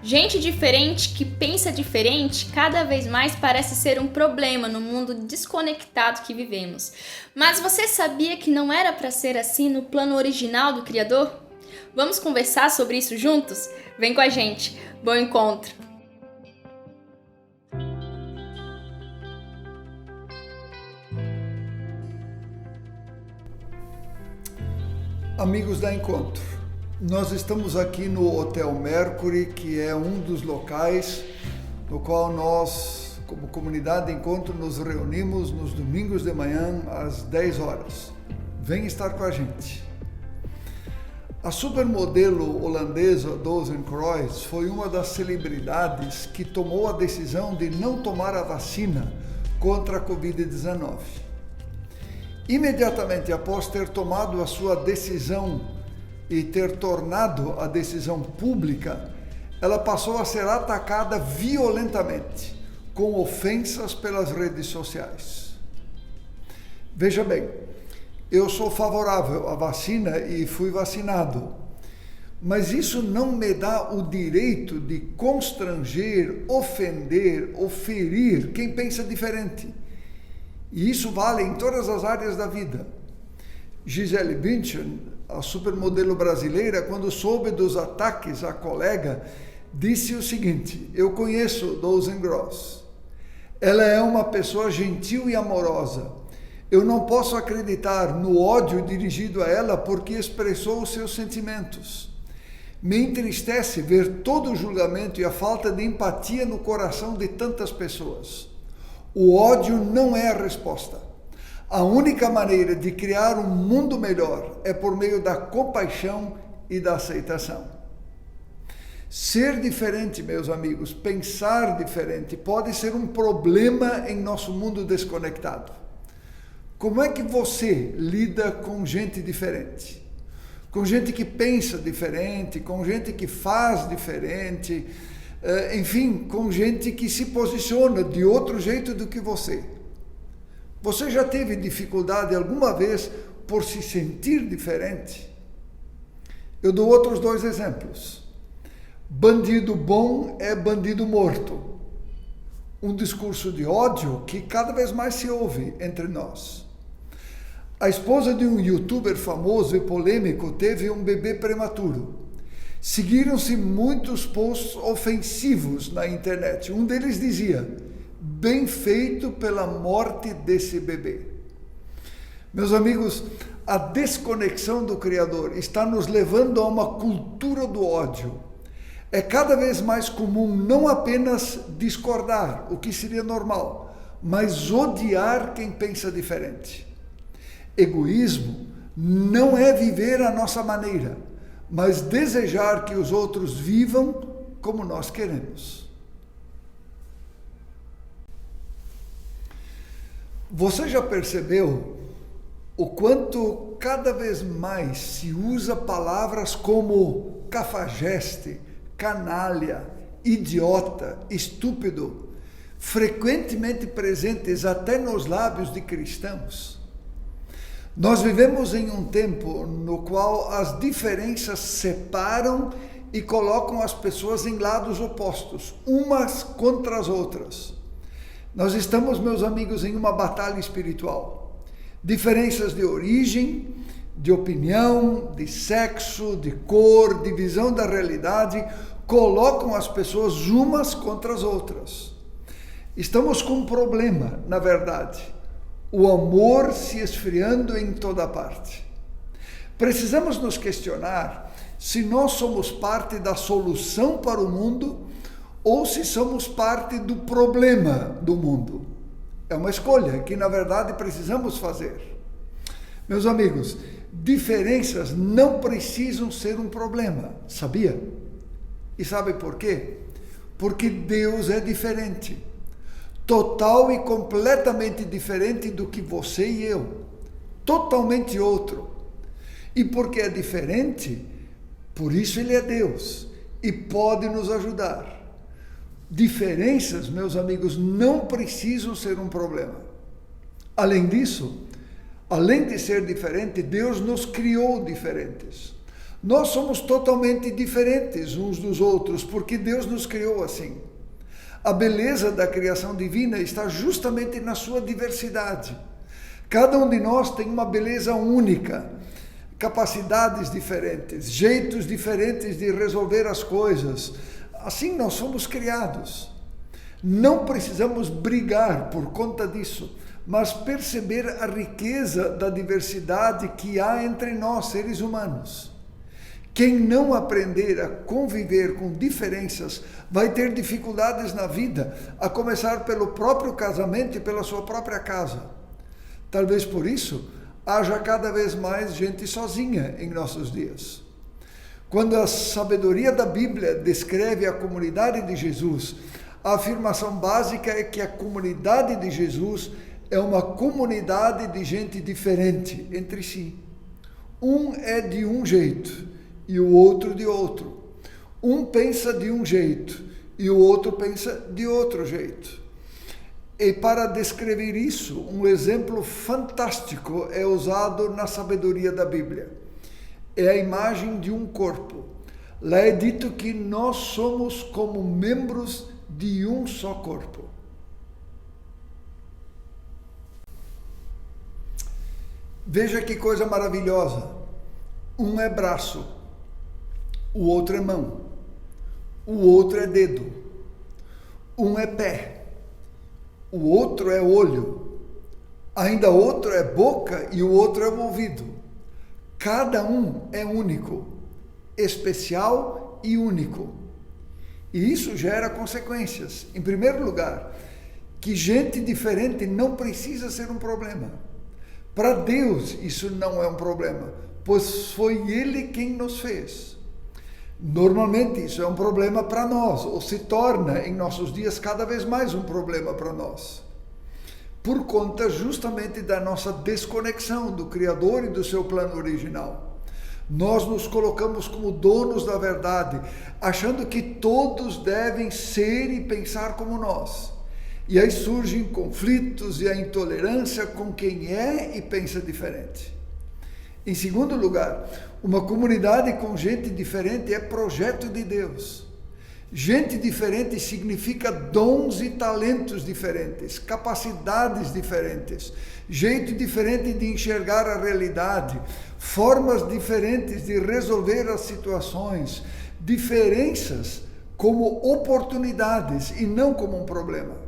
Gente diferente que pensa diferente cada vez mais parece ser um problema no mundo desconectado que vivemos. Mas você sabia que não era para ser assim no plano original do Criador? Vamos conversar sobre isso juntos? Vem com a gente. Bom encontro! Amigos da Encontro, nós estamos aqui no Hotel Mercury, que é um dos locais no qual nós, como comunidade de Encontro, nos reunimos nos domingos de manhã às 10 horas. Vem estar com a gente. A supermodelo holandesa Dozen Kroes foi uma das celebridades que tomou a decisão de não tomar a vacina contra a Covid-19. Imediatamente após ter tomado a sua decisão e ter tornado a decisão pública, ela passou a ser atacada violentamente, com ofensas pelas redes sociais. Veja bem, eu sou favorável à vacina e fui vacinado, mas isso não me dá o direito de constranger, ofender ou ferir quem pensa diferente. E isso vale em todas as áreas da vida. Gisele Bündchen, a supermodelo brasileira, quando soube dos ataques à colega, disse o seguinte: eu conheço Dozen Kroes. Ela é uma pessoa gentil e amorosa. Eu não posso acreditar no ódio dirigido a ela porque expressou os seus sentimentos. Me entristece ver todo o julgamento e a falta de empatia no coração de tantas pessoas. O ódio não é a resposta. A única maneira de criar um mundo melhor é por meio da compaixão e da aceitação. Ser diferente, meus amigos, pensar diferente, pode ser um problema em nosso mundo desconectado. Como é que você lida com gente diferente? Com gente que pensa diferente, com gente que faz diferente, enfim, com gente que se posiciona de outro jeito do que você. Você já teve dificuldade alguma vez por se sentir diferente? Eu dou outros dois exemplos. Bandido bom é bandido morto. Um discurso de ódio que cada vez mais se ouve entre nós. A esposa de um youtuber famoso e polêmico teve um bebê prematuro. Seguiram-se muitos posts ofensivos na internet. Um deles dizia: bem feito pela morte desse bebê. Meus amigos, a desconexão do Criador está nos levando a uma cultura do ódio. É cada vez mais comum não apenas discordar, o que seria normal, mas odiar quem pensa diferente. Egoísmo não é viver à nossa maneira, mas desejar que os outros vivam como nós queremos. Você já percebeu o quanto cada vez mais se usa palavras como cafajeste, canalha, idiota, estúpido, frequentemente presentes até nos lábios de cristãos? Nós vivemos em um tempo no qual as diferenças separam e colocam as pessoas em lados opostos, umas contra as outras. Nós estamos, meus amigos, em uma batalha espiritual. Diferenças de origem, de opinião, de sexo, de cor, de visão da realidade, colocam as pessoas umas contra as outras. Estamos com um problema, na verdade. O amor se esfriando em toda parte. Precisamos nos questionar se nós somos parte da solução para o mundo ou se somos parte do problema do mundo. É uma escolha que, na verdade, precisamos fazer. Meus amigos, diferenças não precisam ser um problema, sabia? E sabe por quê? Porque Deus é diferente. Total e completamente diferente do que você e eu. Totalmente outro. E porque é diferente, por isso ele é Deus e pode nos ajudar. Diferenças, meus amigos, não precisam ser um problema. Além disso, além de ser diferente, Deus nos criou diferentes. Nós somos totalmente diferentes uns dos outros, porque Deus nos criou assim. A beleza da criação divina está justamente na sua diversidade. Cada um de nós tem uma beleza única, capacidades diferentes, jeitos diferentes de resolver as coisas. Assim nós somos criados. Não precisamos brigar por conta disso, mas perceber a riqueza da diversidade que há entre nós, seres humanos. Quem não aprender a conviver com diferenças vai ter dificuldades na vida, a começar pelo próprio casamento e pela sua própria casa. Talvez por isso haja cada vez mais gente sozinha em nossos dias. Quando a sabedoria da Bíblia descreve a comunidade de Jesus, a afirmação básica é que a comunidade de Jesus é uma comunidade de gente diferente entre si. Um é de um jeito e o outro de outro. Um pensa de um jeito e o outro pensa de outro jeito. E para descrever isso, um exemplo fantástico é usado na sabedoria da Bíblia. É a imagem de um corpo. Lá é dito que nós somos como membros de um só corpo. Veja que coisa maravilhosa. Um é braço, o outro é mão, o outro é dedo, um é pé, o outro é olho, ainda outro é boca e o outro é o ouvido. Cada um é único, especial e único. E isso gera consequências. Em primeiro lugar, que gente diferente não precisa ser um problema. Para Deus isso não é um problema, pois foi Ele quem nos fez. Normalmente isso é um problema para nós, ou se torna em nossos dias cada vez mais um problema para nós. Por conta justamente da nossa desconexão do Criador e do seu plano original. Nós nos colocamos como donos da verdade, achando que todos devem ser e pensar como nós. E aí surgem conflitos e a intolerância com quem é e pensa diferente. Em segundo lugar, uma comunidade com gente diferente é projeto de Deus. Gente diferente significa dons e talentos diferentes, capacidades diferentes, jeito diferente de enxergar a realidade, formas diferentes de resolver as situações, diferenças como oportunidades e não como um problema.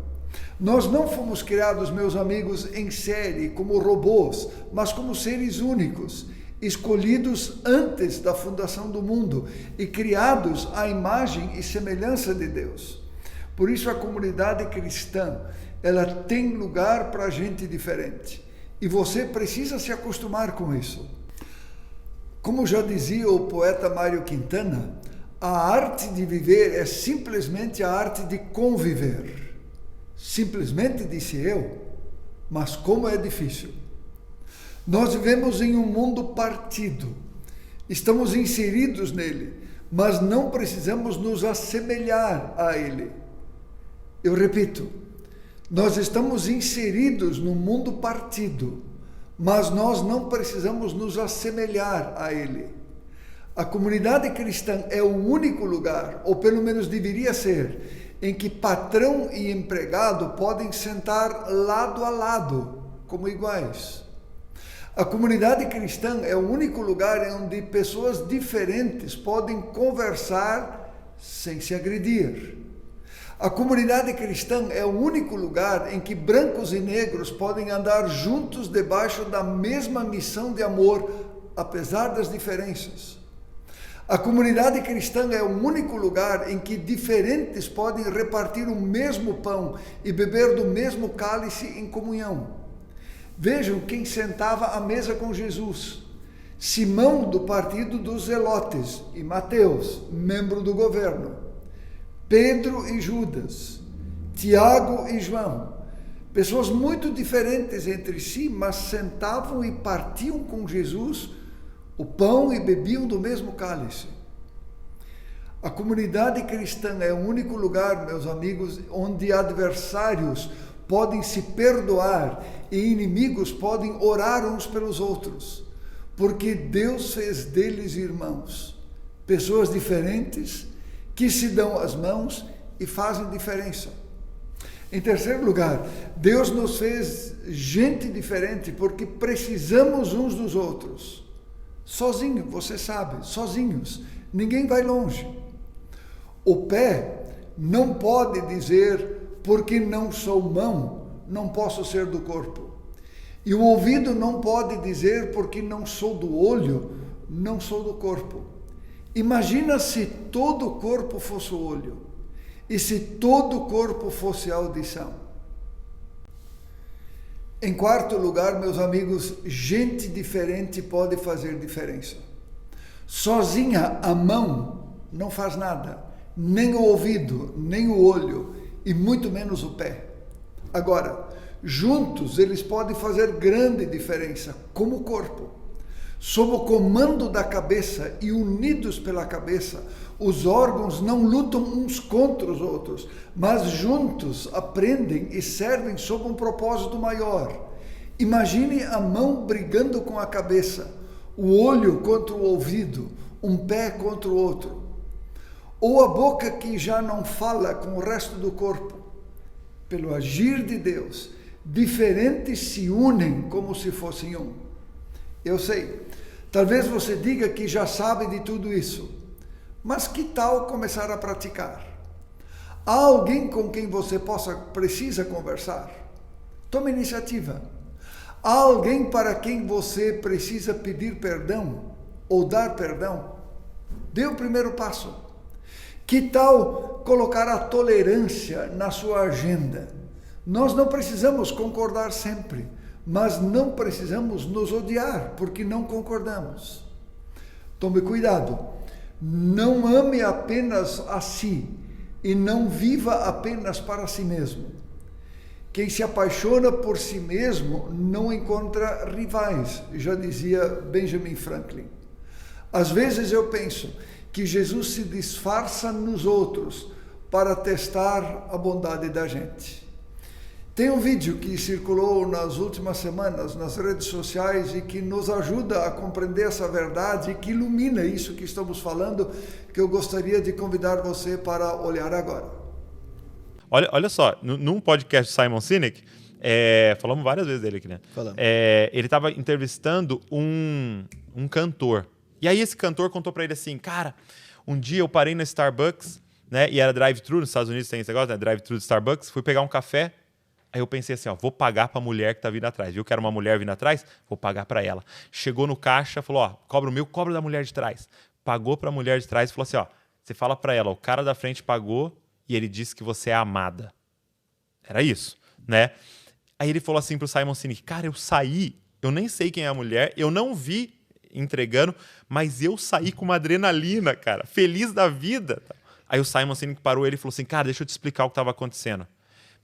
Nós não fomos criados, meus amigos, em série, como robôs, mas como seres únicos, escolhidos antes da fundação do mundo e criados à imagem e semelhança de Deus. Por isso a comunidade cristã, ela tem lugar para gente diferente. E você precisa se acostumar com isso. Como já dizia o poeta Mário Quintana, a arte de viver é simplesmente a arte de conviver. Simplesmente, disse eu, mas como é difícil. Nós vivemos em um mundo partido, estamos inseridos nele, mas não precisamos nos assemelhar a ele. Eu repito, nós estamos inseridos no mundo partido, mas nós não precisamos nos assemelhar a ele. A comunidade cristã é o único lugar, ou pelo menos deveria ser, em que patrão e empregado podem sentar lado a lado, como iguais. A comunidade cristã é o único lugar onde pessoas diferentes podem conversar sem se agredir. A comunidade cristã é o único lugar em que brancos e negros podem andar juntos debaixo da mesma missão de amor, apesar das diferenças. A comunidade cristã é o único lugar em que diferentes podem repartir o mesmo pão e beber do mesmo cálice em comunhão. Vejam quem sentava à mesa com Jesus: Simão, do partido dos Zelotes, e Mateus, membro do governo, Pedro e Judas, Tiago e João, pessoas muito diferentes entre si, mas sentavam e partiam com Jesus o pão e bebiam do mesmo cálice. A comunidade cristã é o único lugar, meus amigos, onde adversários podem se perdoar e inimigos podem orar uns pelos outros. porque Deus fez deles irmãos, pessoas diferentes que se dão as mãos e fazem diferença. Em terceiro lugar, Deus nos fez gente diferente porque precisamos uns dos outros. Sozinho, você sabe, sozinhos, ninguém vai longe. O pé não pode dizer, porque não sou mão, não posso ser do corpo. E o ouvido não pode dizer, porque não sou do olho, não sou do corpo. Imagina se todo o corpo fosse o olho. E se todo o corpo fosse a audição? Em quarto lugar, meus amigos, gente diferente pode fazer diferença. Sozinha a mão não faz nada, nem o ouvido, nem o olho, e muito menos o pé. Agora, juntos eles podem fazer grande diferença, como o corpo. Sob o comando da cabeça e unidos pela cabeça, os órgãos não lutam uns contra os outros, mas juntos aprendem e servem sob um propósito maior. Imagine a mão brigando com a cabeça, o olho contra o ouvido, um pé contra o outro. Ou a boca que já não fala com o resto do corpo. Pelo agir de Deus, diferentes se unem como se fossem um. Eu sei, talvez você diga que já sabe de tudo isso. Mas que tal começar a praticar? Há alguém com quem você precisa conversar? Tome iniciativa. Há alguém para quem você precisa pedir perdão ou dar perdão? Dê o primeiro passo. Que tal colocar a tolerância na sua agenda? Nós não precisamos concordar sempre, mas não precisamos nos odiar porque não concordamos. Tome cuidado. Não ame apenas a si e não viva apenas para si mesmo. Quem se apaixona por si mesmo não encontra rivais, já dizia Benjamin Franklin. Às vezes eu penso que Jesus se disfarça nos outros para testar a bondade da gente. Tem um vídeo que circulou nas últimas semanas nas redes sociais e que nos ajuda a compreender essa verdade e que ilumina isso que estamos falando, que eu gostaria de convidar você para olhar agora. Olha só, num podcast do Simon Sinek, falamos várias vezes dele aqui, né? Ele estava entrevistando um cantor. E aí esse cantor contou para ele assim, cara, um dia eu parei na Starbucks, né? E era drive-thru, nos Estados Unidos tem esse negócio, né? Drive-thru de Starbucks, fui pegar um café. Aí eu pensei assim, vou pagar pra mulher que tá vindo atrás. Viu que era uma mulher vindo atrás? Vou pagar pra ela. Chegou no caixa, falou, cobra o meu, cobra da mulher de trás. Pagou pra mulher de trás e falou assim, você fala pra ela, o cara da frente pagou e ele disse que você é amada. Era isso, né? Aí ele falou assim pro Simon Sinek, cara, eu saí, eu nem sei quem é a mulher, eu não vi entregando, mas eu saí com uma adrenalina, cara, feliz da vida. Aí o Simon Sinek parou ele e falou assim, cara, deixa eu te explicar o que estava acontecendo.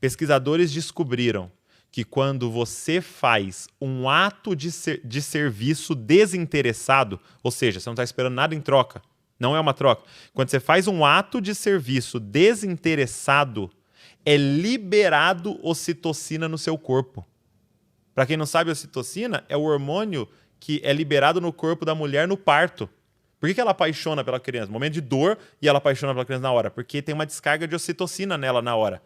Pesquisadores descobriram que quando você faz um ato de serviço desinteressado, ou seja, você não está esperando nada em troca, não é uma troca. Quando você faz um ato de serviço desinteressado, é liberado ocitocina no seu corpo. Para quem não sabe, a ocitocina é o hormônio que é liberado no corpo da mulher no parto. Por que ela apaixona pela criança? No momento de dor, e ela apaixona pela criança na hora? Porque tem uma descarga de ocitocina nela na hora.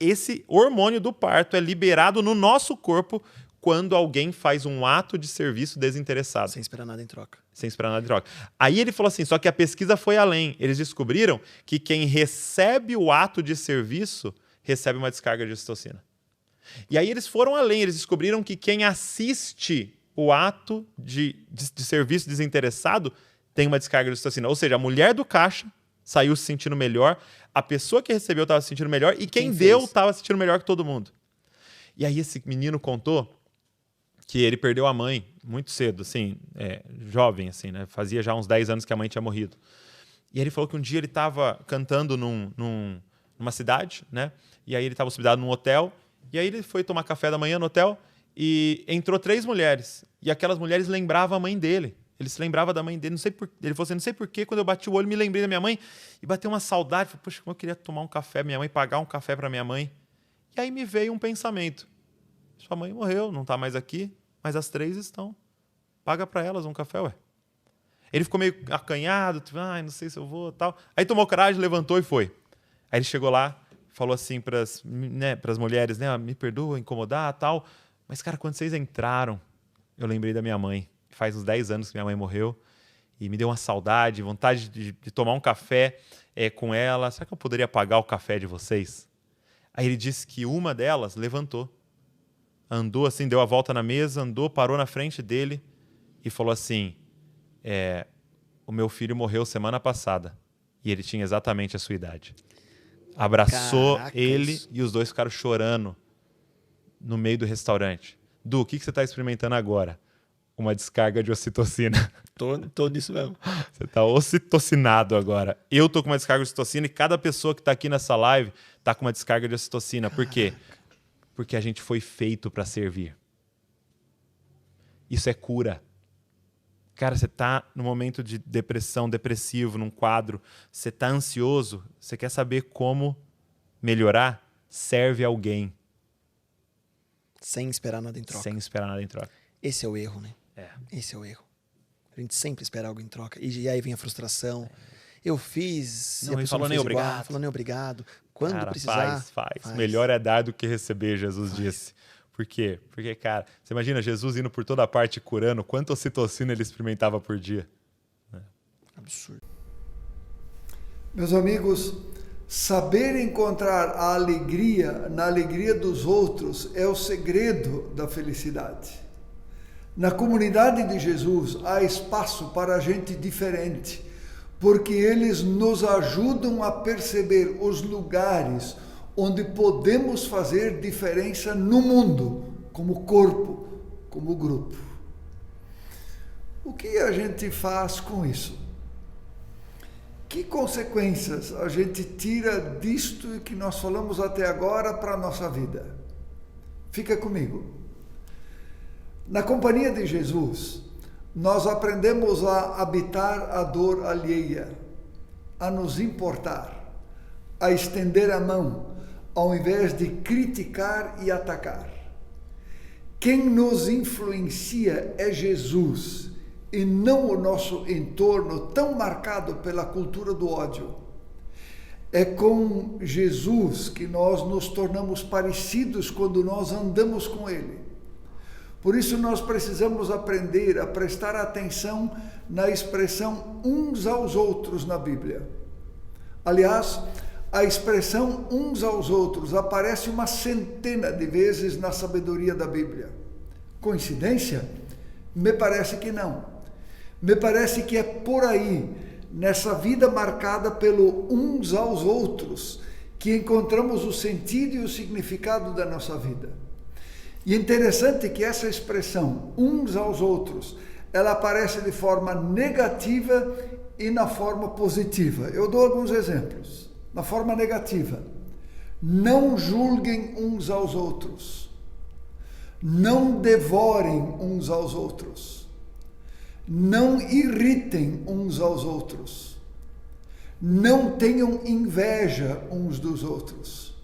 Esse hormônio do parto é liberado no nosso corpo quando alguém faz um ato de serviço desinteressado. Sem esperar nada em troca. Sem esperar nada em troca. Aí ele falou assim, só que a pesquisa foi além. Eles descobriram que quem recebe o ato de serviço recebe uma descarga de ocitocina. E aí eles foram além, eles descobriram que quem assiste o ato de serviço desinteressado tem uma descarga de ocitocina. Ou seja, a mulher do caixa saiu se sentindo melhor, a pessoa que recebeu estava se sentindo melhor e quem deu estava se sentindo melhor que todo mundo. E aí esse menino contou que ele perdeu a mãe muito cedo, assim, jovem, assim, né? Fazia já uns 10 anos que a mãe tinha morrido. E ele falou que um dia ele estava cantando numa cidade, né? E aí ele estava hospedado num hotel, e aí ele foi tomar café da manhã no hotel e entrou 3 mulheres. E aquelas mulheres lembravam a mãe dele. Ele se lembrava da mãe dele, ele falou assim, não sei porquê, quando eu bati o olho, me lembrei da minha mãe e bateu uma saudade. Falei, poxa, como eu queria tomar um café, minha mãe, pagar um café para minha mãe. E aí me veio um pensamento. Sua mãe morreu, não está mais aqui, mas as 3 estão. paga para elas um café, ué. Ele ficou meio acanhado, tipo, não sei se eu vou, tal. Aí tomou coragem, levantou e foi. Aí ele chegou lá, falou assim pras mulheres, né, me perdoa, incomodar, tal. Mas, cara, quando vocês entraram, eu lembrei da minha mãe. Faz uns 10 anos que minha mãe morreu. E me deu uma saudade, vontade de tomar um café com ela. Será que eu poderia pagar o café de vocês? Aí ele disse que uma delas levantou. Andou assim, deu a volta na mesa, andou, parou na frente dele e falou assim, o meu filho morreu semana passada. E ele tinha exatamente a sua idade. Abraçou ele e os dois ficaram chorando no meio do restaurante. Du, o que você está experimentando agora? Uma descarga de ocitocina. Tô nisso mesmo. Você tá ocitocinado agora. Eu tô com uma descarga de ocitocina e cada pessoa que tá aqui nessa live tá com uma descarga de ocitocina. Por quê? Porque a gente foi feito para servir. Isso é cura. Cara, você tá num momento de depressão, depressivo, num quadro, você tá ansioso, você quer saber como melhorar? Serve alguém. Sem esperar nada em troca. Sem esperar nada em troca. Esse é o erro, né? Esse é o erro. A gente sempre espera algo em troca. E aí vem a frustração. Eu fiz... Não, ele falou nem obrigado. Falou nem obrigado. Quando cara, precisar... Faz. Melhor é dar do que receber, Jesus disse. Por quê? Porque, cara, você imagina Jesus indo por toda parte curando, quanta ocitocina ele experimentava por dia. Absurdo. Meus amigos, saber encontrar a alegria na alegria dos outros é o segredo da felicidade. Na comunidade de Jesus há espaço para gente diferente, porque eles nos ajudam a perceber os lugares onde podemos fazer diferença no mundo, como corpo, como grupo. O que a gente faz com isso? Que consequências a gente tira disto que nós falamos até agora para a nossa vida? Fica comigo. Na companhia de Jesus, nós aprendemos a habitar a dor alheia, a nos importar, a estender a mão, ao invés de criticar e atacar. Quem nos influencia é Jesus, e não o nosso entorno tão marcado pela cultura do ódio. É com Jesus que nós nos tornamos parecidos quando nós andamos com Ele. Por isso nós precisamos aprender a prestar atenção na expressão uns aos outros na Bíblia. Aliás, a expressão uns aos outros aparece uma centena de vezes na sabedoria da Bíblia. Coincidência? Me parece que não. Me parece que é por aí, nessa vida marcada pelo uns aos outros, que encontramos o sentido e o significado da nossa vida. E é interessante que essa expressão, uns aos outros, ela aparece de forma negativa e na forma positiva. Eu dou alguns exemplos. Na forma negativa, não julguem uns aos outros, não devorem uns aos outros, não irritem uns aos outros, não tenham inveja uns dos outros,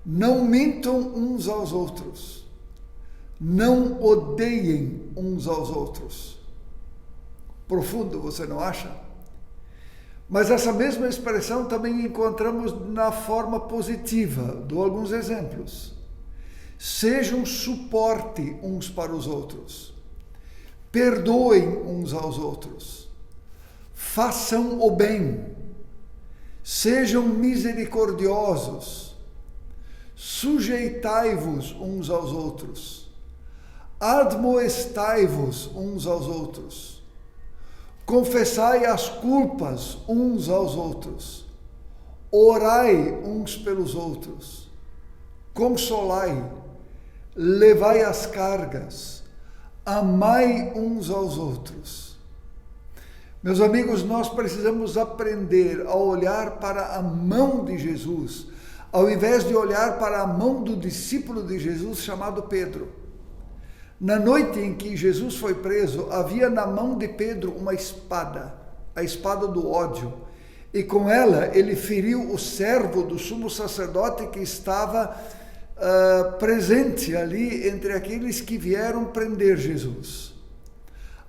não mintam uns aos outros, não odeiem uns aos outros. Profundo, você não acha? Mas essa mesma expressão também encontramos na forma positiva. Dou alguns exemplos. Sejam suporte uns para os outros. Perdoem uns aos outros. Façam o bem. Sejam misericordiosos. Sujeitai-vos uns aos outros. Admoestai-vos uns aos outros. Confessai as culpas uns aos outros. Orai uns pelos outros. Consolai. Levai as cargas. Amai uns aos outros. Meus amigos, nós precisamos aprender a olhar para a mão de Jesus, ao invés de olhar para a mão do discípulo de Jesus chamado Pedro. Na noite em que Jesus foi preso, havia na mão de Pedro uma espada, a espada do ódio, e com ela ele feriu o servo do sumo sacerdote que estava presente ali entre aqueles que vieram prender Jesus.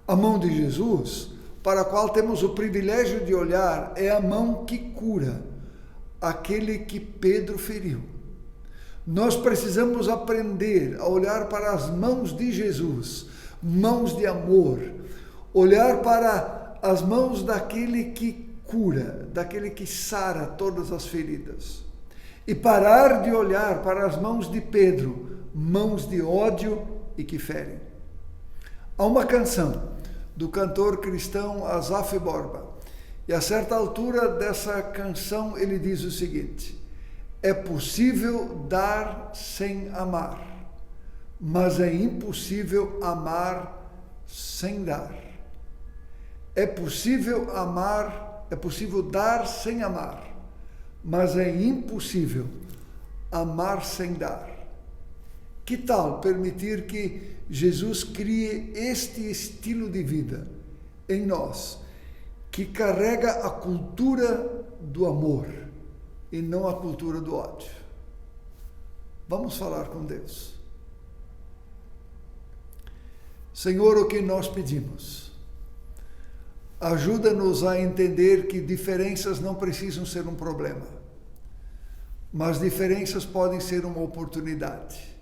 A mão de Jesus, para a qual temos o privilégio de olhar, é a mão que cura, aquele que Pedro feriu. Nós precisamos aprender a olhar para as mãos de Jesus, mãos de amor, olhar para as mãos daquele que cura, daquele que sara todas as feridas. E parar de olhar para as mãos de Pedro, mãos de ódio e que ferem. Há uma canção do cantor cristão Asaf Borba, e a certa altura dessa canção ele diz o seguinte: é possível dar sem amar, mas é impossível amar sem dar. É possível amar, é possível dar sem amar, mas é impossível amar sem dar. Que tal permitir que Jesus crie este estilo de vida em nós, que carrega a cultura do amor e não a cultura do ódio? Vamos falar com Deus. Senhor, o que nós pedimos? Ajuda-nos a entender que diferenças não precisam ser um problema, mas diferenças podem ser uma oportunidade.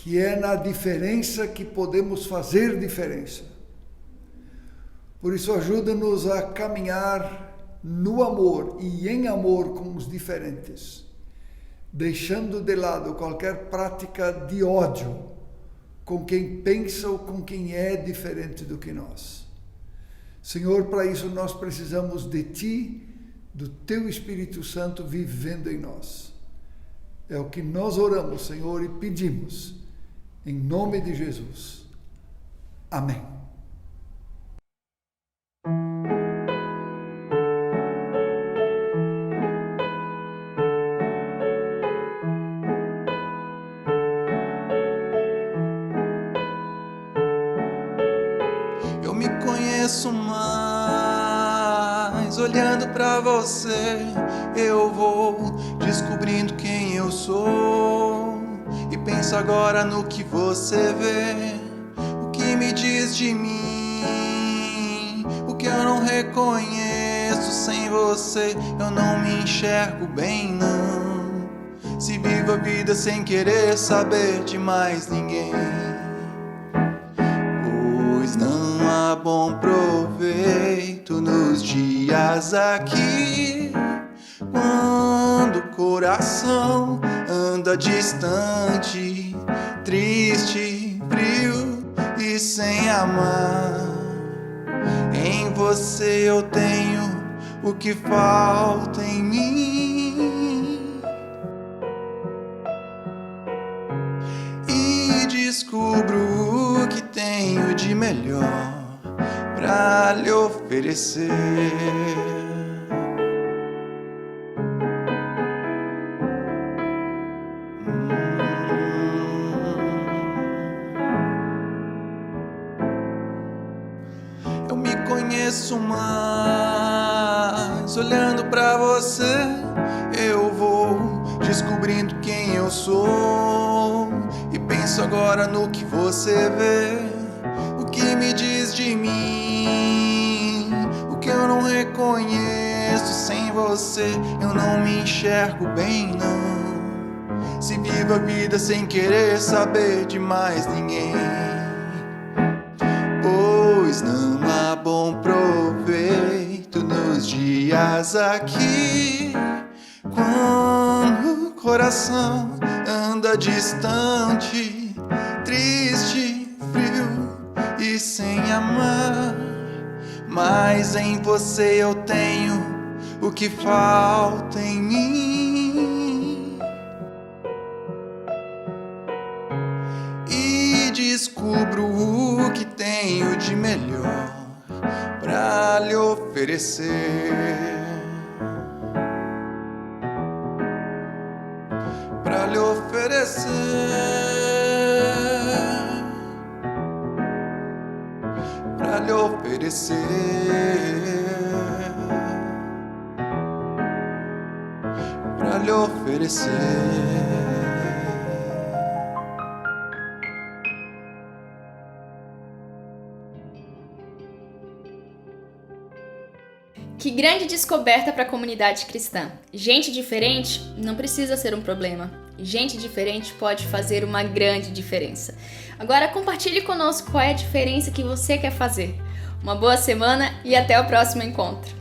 Que é na diferença que podemos fazer diferença. Por isso, ajuda-nos a caminhar no amor e em amor com os diferentes, deixando de lado qualquer prática de ódio com quem pensa ou com quem é diferente do que nós. Senhor, para isso nós precisamos de Ti, do Teu Espírito Santo vivendo em nós. É o que nós oramos, Senhor, e pedimos. Em nome de Jesus. Amém. Eu me conheço mais, olhando pra você, eu vou descobrindo quem eu sou. E penso agora no que você vê, o que me diz de mim, o que eu não reconheço. Sem você eu não me enxergo bem, não. Se vivo a vida sem querer saber de mais ninguém, pois não há bom proveito nos dias aqui, quando o coração anda distante, triste, frio e sem amar. Em você eu tenho o que falta em mim, e descubro o que tenho de melhor pra lhe oferecer. Eu me conheço mais, olhando pra você, eu vou descobrindo quem eu sou. E penso agora no que você vê, o que me diz de mim, o que eu não reconheço. Sem você eu não me enxergo bem, não. Se vivo a vida sem querer saber de mais ninguém, pois não há bom proveito nos dias aqui, quando o coração anda distante, triste, frio e sem amar. Mas em você eu tenho o que falta em mim, e descubro o que tenho de melhor pra lhe oferecer. Pra lhe oferecer, pra lhe oferecer, pra lhe oferecer. Que grande descoberta para a comunidade cristã. Gente diferente não precisa ser um problema. Gente diferente pode fazer uma grande diferença. Agora compartilhe conosco qual é a diferença que você quer fazer. Uma boa semana e até o próximo encontro.